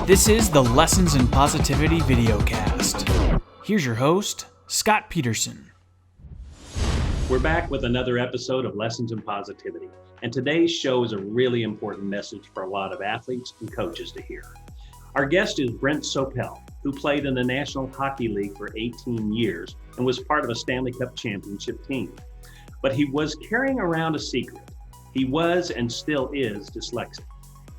This is the Lessons in Positivity videocast. Here's your host, Scott Peterson. We're back with another episode of Lessons in Positivity, and today's show is a really important message for a lot of athletes and coaches to hear. Our guest is Brent Sopel, who played in the National Hockey League for 18 years and was part of a Stanley Cup Championship team. But he was carrying around a secret. He was and still is dyslexic.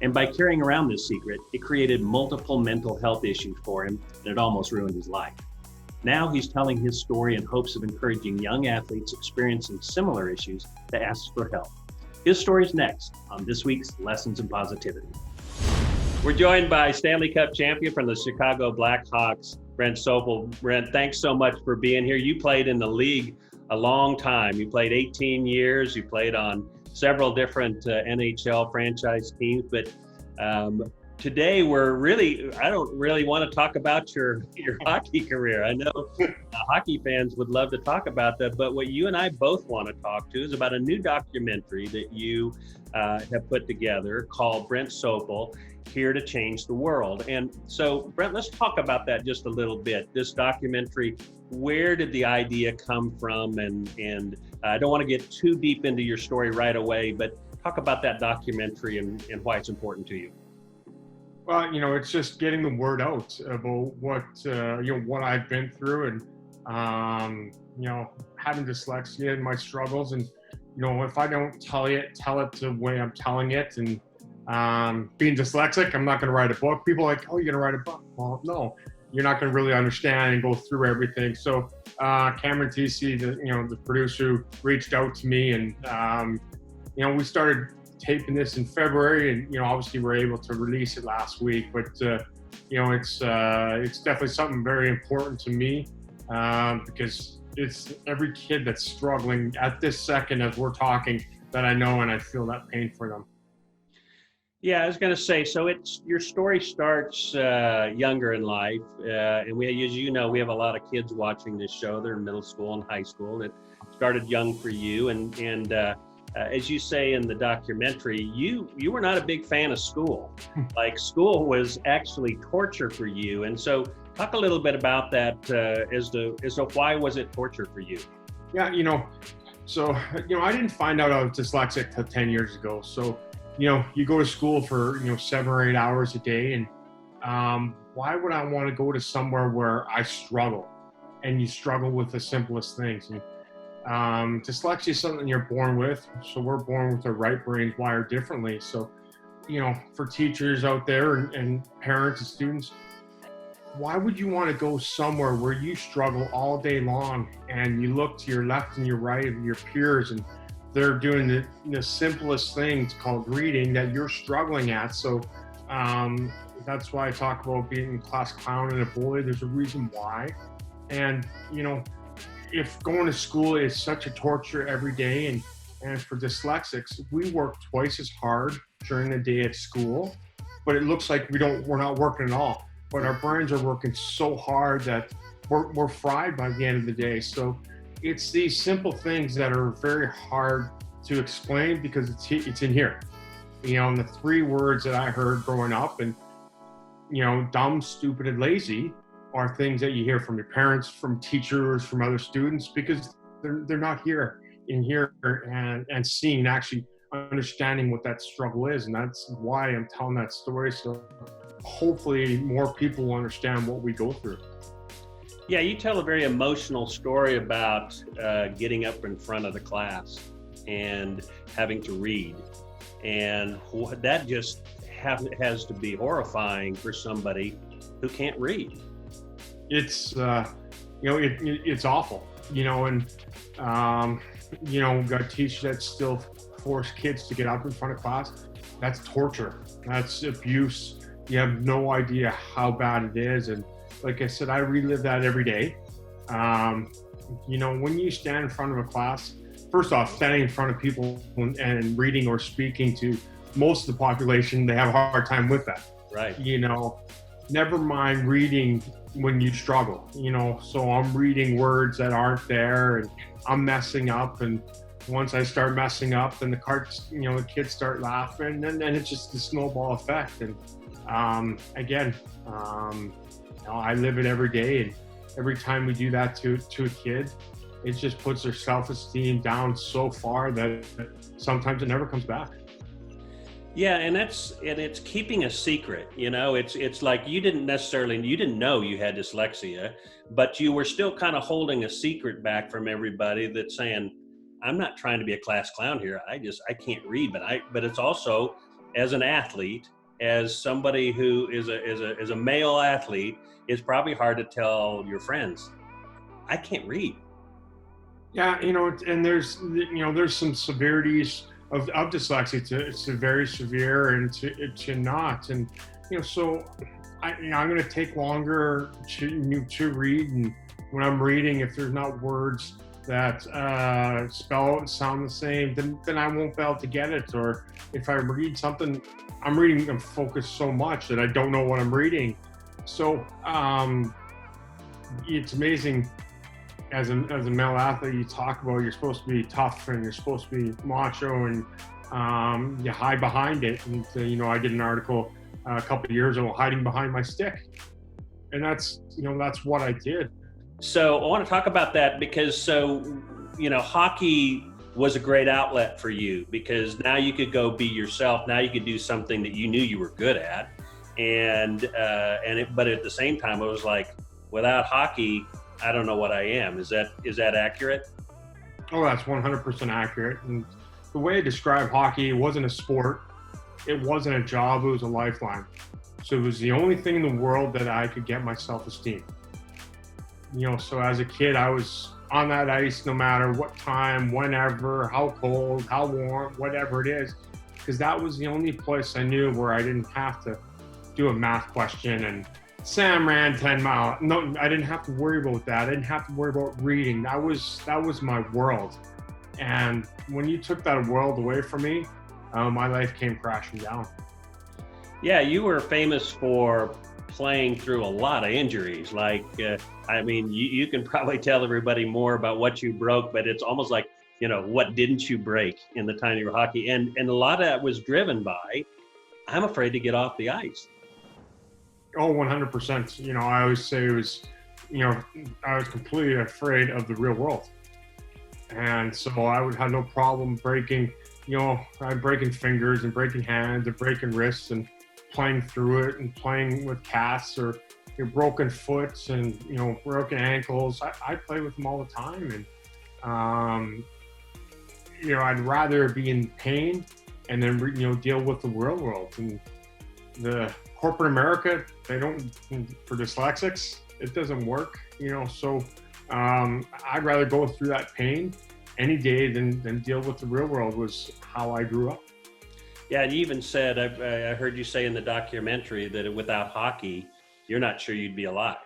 And by carrying around this secret, it created multiple mental health issues for him, and it almost ruined his life. Now he's telling his story in hopes of encouraging young athletes experiencing similar issues to ask for help. His story is next on this week's Lessons in Positivity. We're joined by Stanley Cup champion from the Chicago Blackhawks, Brent Sopel. Brent, thanks so much for being here. You played in the league a long time. You played 18 years. You played on several different NHL franchise teams, but today I don't really want to talk about your hockey career. I know hockey fans would love to talk about that, but what you and I both want to talk to is about a new documentary that you have put together called Brent Sopel, Here to Change the World. And so, Brent, let's talk about that just a little bit. This documentary, where did the idea come from? And I don't want to get too deep into your story right away, but talk about that documentary and why it's important to you. Well, it's just getting the word out about what I've been through and, having dyslexia and my struggles. And, if I don't tell it the way I'm telling it, and being dyslexic, I'm not going to write a book. People are like, oh, you're going to write a book? Well, no, you're not going to really understand and go through everything. So Cameron TC, the producer, reached out to me, and, we started taping this in February, and obviously we're able to release it last week, but it's definitely something very important to me, because it's every kid that's struggling at this second as we're talking that I know, and I feel that pain for them. Yeah, I was going to say, so your story starts younger in life, and as you know, we have a lot of kids watching this show. They're in middle school and high school, and it started young for you, and as you say in the documentary, you were not a big fan of school. Like, school was actually torture for you. And so talk a little bit about that as to why was it torture for you? Yeah, I didn't find out I was dyslexic till 10 years ago. So, you go to school for, 7 or 8 hours a day. And why would I want to go to somewhere where I struggle? And you struggle with the simplest things. And dyslexia is something you're born with. So we're born with our right brains wired differently. So, for teachers out there and parents and students, why would you want to go somewhere where you struggle all day long and you look to your left and your right of your peers and they're doing the simplest things called reading that you're struggling at? So that's why I talk about being a class clown and a bully. There's a reason why. And, if going to school is such a torture every day, and for dyslexics, we work twice as hard during the day at school, but it looks like we're not working at all. But our brains are working so hard that we're fried by the end of the day. So it's these simple things that are very hard to explain because it's in here. And the 3 words that I heard growing up, and dumb, stupid, and lazy, are things that you hear from your parents, from teachers, from other students, because they're not here and seeing, actually understanding what that struggle is. And that's why I'm telling that story. So hopefully more people will understand what we go through. Yeah, you tell a very emotional story about getting up in front of the class and having to read. And that just has to be horrifying for somebody who can't read. It's it's awful, and we've got teachers that still force kids to get up in front of class. That's torture. That's abuse. You have no idea how bad it is. And like I said, I relive that every day. When you stand in front of a class, first off, standing in front of people and reading or speaking to most of the population, they have a hard time with that. Right. Never mind reading when you struggle, so I'm reading words that aren't there and I'm messing up, and once I start messing up, then the kids start laughing, and then it's just the snowball effect. And again, I live it every day, and every time we do that to a kid, it just puts their self-esteem down so far that sometimes it never comes back. Yeah, and it's keeping a secret. It's like you didn't know you had dyslexia, but you were still kind of holding a secret back from everybody that's saying, I'm not trying to be a class clown here. I can't read, but it's also, as an athlete, as somebody who is a male athlete, it's probably hard to tell your friends, I can't read. Yeah, and there's some severities of dyslexia to very severe and to not, and so I'm going to take longer to read, and when I'm reading, if there's not words that sound the same, then I won't be able to get it. Or if I read something, I'm focused so much that I don't know what I'm reading. So it's amazing. As a male athlete, you talk about you're supposed to be tough and you're supposed to be macho, and you hide behind it. And I did an article a couple of years ago, hiding behind my stick, and that's what I did. So I want to talk about that because hockey was a great outlet for you, because now you could go be yourself. Now you could do something that you knew you were good at, but at the same time, it was like, without hockey, I don't know what I am. Is that accurate? Oh, that's 100% accurate. And the way I describe hockey, it wasn't a sport. It wasn't a job. It was a lifeline. So it was the only thing in the world that I could get my self-esteem. So as a kid, I was on that ice no matter what time, whenever, how cold, how warm, whatever it is, because that was the only place I knew where I didn't have to do a math question and Sam ran 10 miles. No, I didn't have to worry about that. I didn't have to worry about reading. That was my world. And when you took that world away from me, my life came crashing down. Yeah, you were famous for playing through a lot of injuries. Like, you can probably tell everybody more about what you broke, but it's almost like, what didn't you break in the time you were hockey? And a lot of that was driven by, I'm afraid to get off the ice. Oh, 100%. I always say it was, I was completely afraid of the real world. And so I would have no problem breaking, I'm breaking fingers and breaking hands and breaking wrists and playing through it and playing with casts or broken foots and, broken ankles. I play with them all the time. And, I'd rather be in pain and then, deal with the real world. And the corporate America, they don't, for dyslexics, it doesn't work, so I'd rather go through that pain any day than deal with the real world, was how I grew up. Yeah, and you even said, I heard you say in the documentary that without hockey, you're not sure you'd be alive.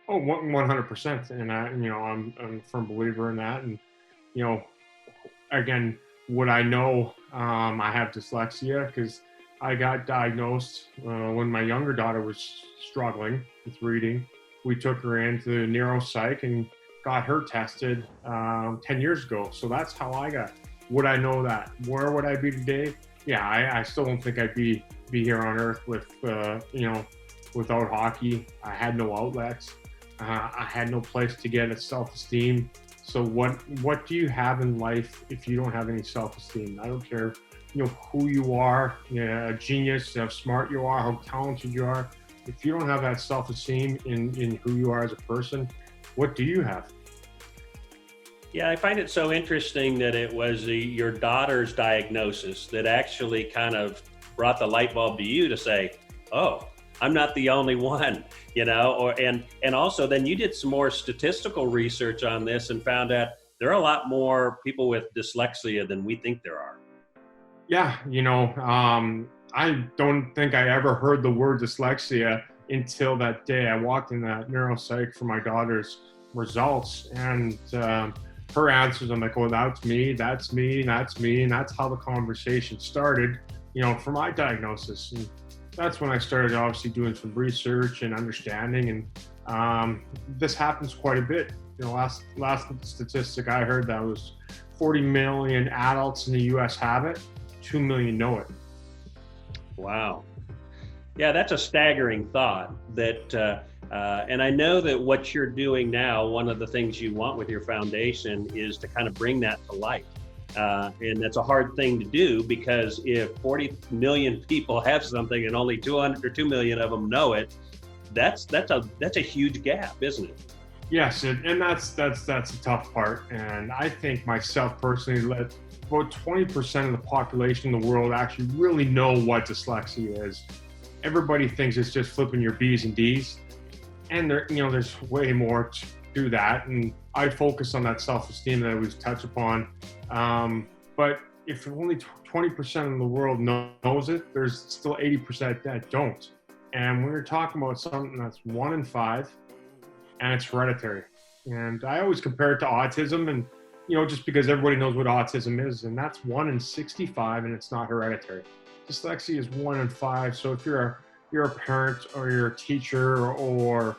Oh, 100%. And I'm a firm believer in that. And, again, would I know I have dyslexia? Because I got diagnosed when my younger daughter was struggling with reading. We took her into neuropsych and got her tested 10 years ago. So that's how I got. Would I know that? Where would I be today? Yeah, I still don't think I'd be here on earth with, without hockey. I had no outlets. I had no place to get a self-esteem. So what do you have in life if you don't have any self-esteem? I don't care, who you are, a genius, how smart you are, how talented you are. If you don't have that self-esteem in who you are as a person, what do you have? Yeah, I find it so interesting that it was your daughter's diagnosis that actually kind of brought the light bulb to you to say, oh, I'm not the only one, and also then you did some more statistical research on this and found out there are a lot more people with dyslexia than we think there are. Yeah, I don't think I ever heard the word dyslexia until that day I walked in that neuropsych for my daughter's results, and her answers, I'm like, oh, that's me, that's me, that's me. And that's how the conversation started, for my diagnosis. And that's when I started obviously doing some research and understanding. And this happens quite a bit. Last statistic I heard, that was 40 million adults in the US have it, 2 million know it. Wow. Yeah, that's a staggering thought and I know that what you're doing now, one of the things you want with your foundation is to kind of bring that to light. And that's a hard thing to do, because if 40 million people have something and only 200 or 2 million of them know it, that's a huge gap, isn't it? Yes, and that's the tough part. And I think myself personally, let about 20% of the population in the world actually really know what dyslexia is. Everybody thinks it's just flipping your B's and D's, and there's way more to that. And I focus on that self-esteem that I was touched upon. But if only 20% of the world knows it, there's still 80% that don't. And when you're talking about something that's 1 in 5, and it's hereditary. And I always compare it to autism, and just because everybody knows what autism is, and that's 1 in 65, and it's not hereditary. Dyslexia is 1 in 5. So if you're a parent or you're a teacher, or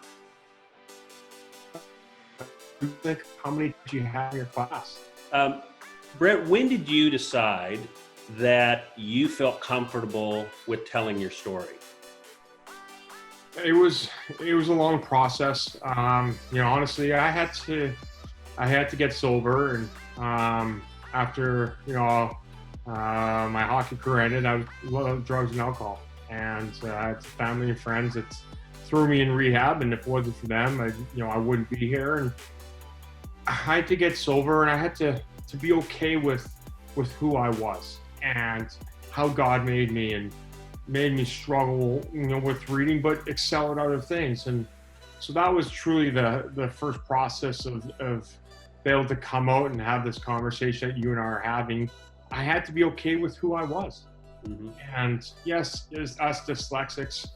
think how many do you have in your class? Brent, when did you decide that you felt comfortable with telling your story? It was a long process. Honestly, I had to get sober, and after my hockey career ended, I was loving drugs and alcohol, and I had family and friends that threw me in rehab, and if it wasn't for them, I wouldn't be here. And I had to get sober, and I had to be okay with who I was and how God made me, and made me struggle, with reading, but excel at other things. And so that was truly the first process of being able to come out and have this conversation that you and I are having. I had to be okay with who I was. Mm-hmm. And yes, as us dyslexics,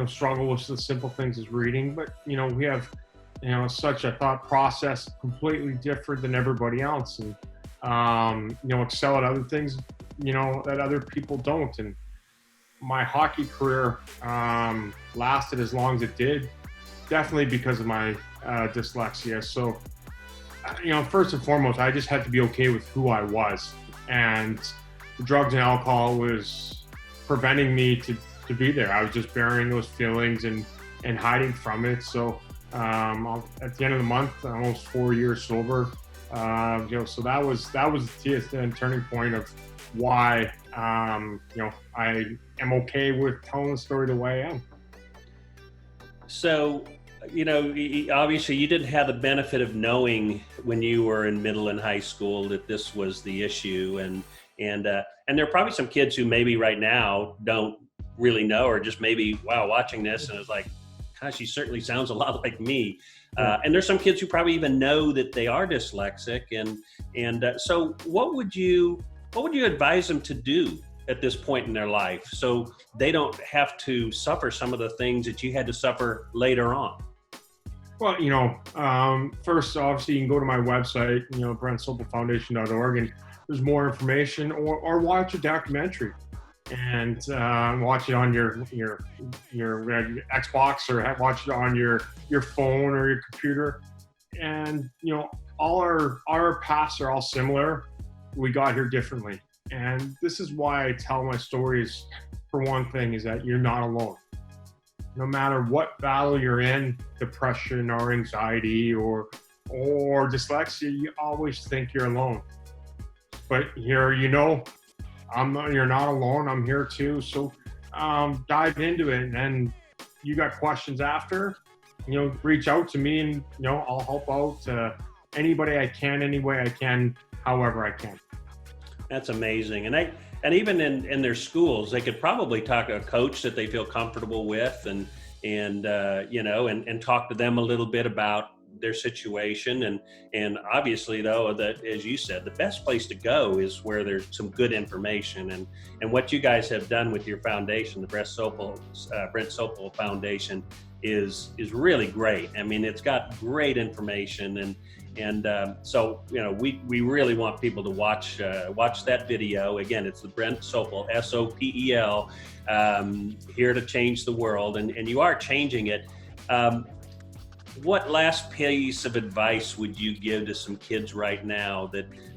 struggle with the simple things as reading, but we have, such a thought process completely different than everybody else, and excel at other things, that other people don't. And my hockey career lasted as long as it did, definitely because of my dyslexia. So, first and foremost, I just had to be okay with who I was, and drugs and alcohol was preventing me to be there. I was just burying those feelings and hiding from it. So at the end of the month, almost 4 years sober. So that was the turning point of why I am okay with telling the story the way I am. So, obviously you didn't have the benefit of knowing when you were in middle and high school that this was the issue, and there are probably some kids who maybe right now don't really know, or just maybe watching this and it's like, gosh, she certainly sounds a lot like me. And there's some kids who probably even know that they are dyslexic, and so what would you advise them to do at this point in their life so they don't have to suffer some of the things that you had to suffer later on? Well, first, obviously, you can go to my website, BrentSopelFoundation.org, and there's more information, or watch a documentary and watch it on your Xbox, or watch it on your phone or your computer. And all our paths are all similar. We got here differently, and this is why I tell my stories. For one thing, is that you're not alone. No matter what battle you're in, depression or anxiety or dyslexia, you always think you're alone. But here, you're not alone. I'm here too. So dive into it, and you got questions after, reach out to me, and I'll help out anybody I can, any way I can, however I can. That's amazing. And even in their schools, they could probably talk to a coach that they feel comfortable with, and talk to them a little bit about their situation. And obviously, though, that, as you said, the best place to go is where there's some good information. And what you guys have done with your foundation, the Brent Sopel Foundation, is really great. I mean, it's got great information, so we really want people to watch that video. Again, it's the Brent Sopel, Sopel, here to change the world, and you are changing it. What last piece of advice would you give to some kids right now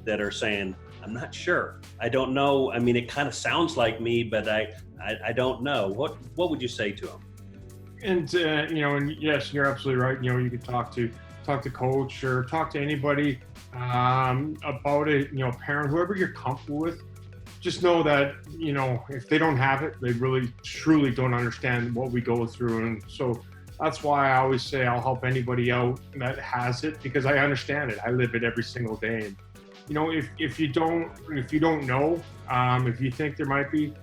that are saying, I'm not sure, I don't know, I mean, it kind of sounds like me, but I don't know. What would you say to them? And and yes, you're absolutely right. You can talk to coach or talk to anybody about it. Parent, whoever you're comfortable with. Just know that if they don't have it, they really truly don't understand what we go through, and so that's why I always say I'll help anybody out that has it, because I understand it. I live it every single day. And if you don't know, if you think there might be,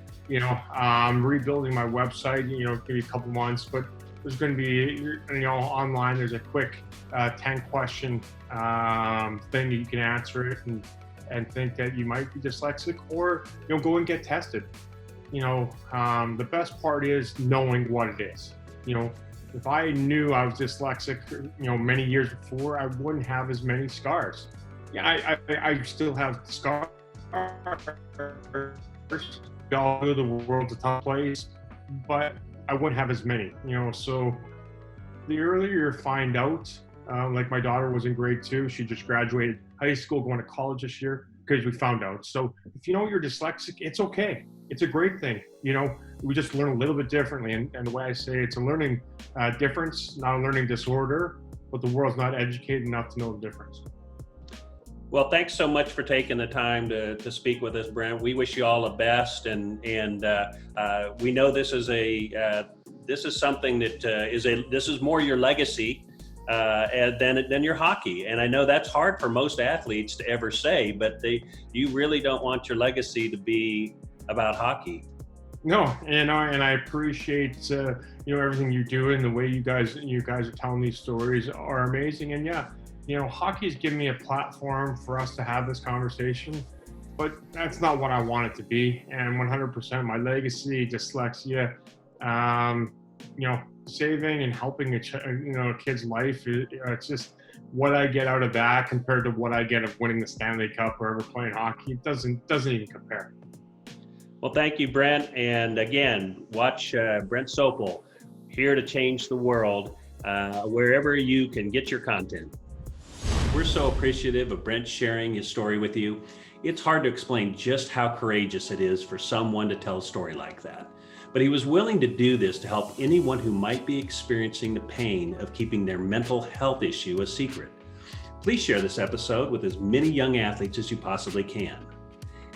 I'm rebuilding my website. Give me a couple months, but there's going to be, online. There's a quick 10-question thing that you can answer it and think that you might be dyslexic, or go and get tested. The best part is knowing what it is. If I knew I was dyslexic, many years before, I wouldn't have as many scars. Yeah, I still have scars. All over the world's a tough place, but I wouldn't have as many. So the earlier you find out, like my daughter was in grade 2, she just graduated high school, going to college this year because we found out. So if you know you're dyslexic, it's okay. It's a great thing. We just learn a little bit differently. And the way I say it's a learning difference, not a learning disorder, but the world's not educated enough to know the difference. Well, thanks so much for taking the time to speak with us, Brent. We wish you all the best, and we know this is something that this is more your legacy than your hockey. And I know that's hard for most athletes to ever say, but you really don't want your legacy to be about hockey. No, and I appreciate everything you do, and the way you guys are telling these stories are amazing. And hockey's given me a platform for us to have this conversation, but that's not what I want it to be. And 100% my legacy, dyslexia, saving and helping a kid's life, it's just what I get out of that compared to what I get of winning the Stanley Cup or ever playing hockey. It doesn't even compare. Well, thank you, Brent. And again, watch Brent Sopel, here to change the world, wherever you can get your content. We're so appreciative of Brent sharing his story with you. It's hard to explain just how courageous it is for someone to tell a story like that. But he was willing to do this to help anyone who might be experiencing the pain of keeping their mental health issue a secret. Please share this episode with as many young athletes as you possibly can.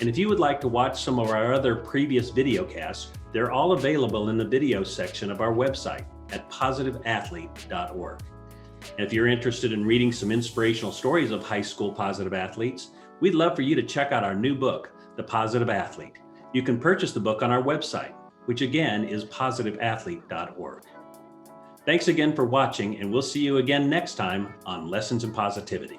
And if you would like to watch some of our other previous videocasts, they're all available in the video section of our website at positiveathlete.org. And if you're interested in reading some inspirational stories of high school positive athletes, we'd love for you to check out our new book, The Positive Athlete. You can purchase the book on our website, which again is positiveathlete.org. Thanks again for watching, and we'll see you again next time on Lessons in Positivity.